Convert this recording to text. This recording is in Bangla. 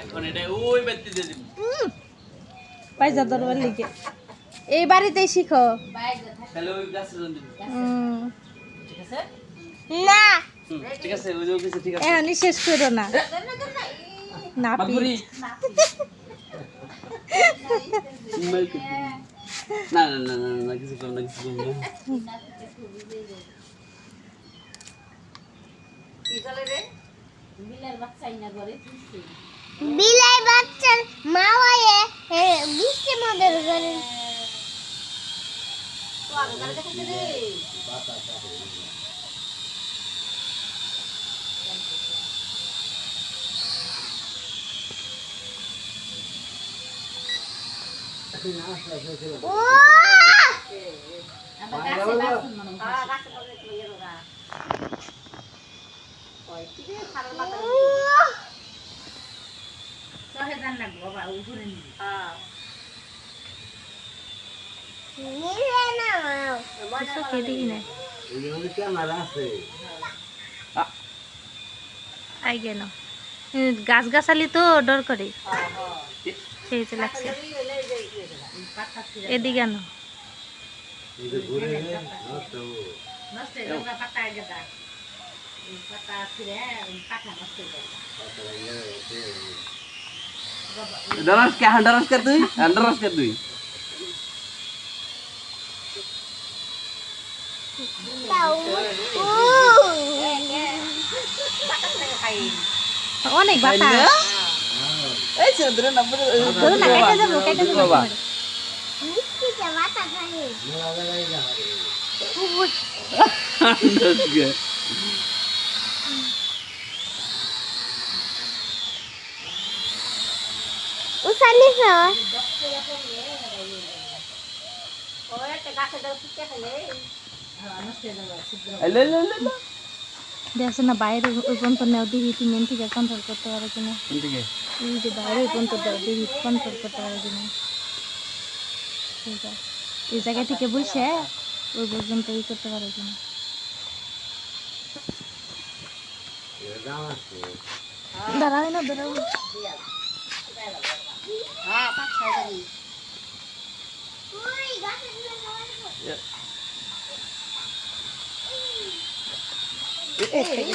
এখন এটা ওই ব্যক্তি দিয়ে দিবি পয়সা দরবার লিখে এই বাড়িতেই শিখো তাহলে ওই গাছের জন্য দিবি ঠিক আছে না ঠিক আছে ওই যে কিছু ঠিক আছে এখনই শেষ করো না না বাবুরি না না না না না কিছু করো না কিছু করো না বিলাই বাচ্চার মা হয়ে বৃষ্টি মদের করে আই গেল গাছ গাছালি তো ডর করে সেই যে লাগছে এদিকে আনো डरस क्या डरस कर तुई डरस कर तुई অনেক বাতাস এই চন্দ্র নম্বর ধরো না কেটে যাবো বাবা মিষ্টিতে মাথা খাই উসানি খাওয়া ले ले ले দেখো না বাইরে ওই পর্যন্ত নেও দিদি তুমি থেকে কন্ট্রোল করতে পারো কিনা ठीक है এই যে বাইরে ওই পর্যন্ত দাও দিদি কন্ট্রোল করতে পারো কিনা ঠিক আছে এই জায়গা থেকে বসে ওই পর্যন্ত ই করতে পারো কিনা দাঁড়াও না দাঁড়াও बुझला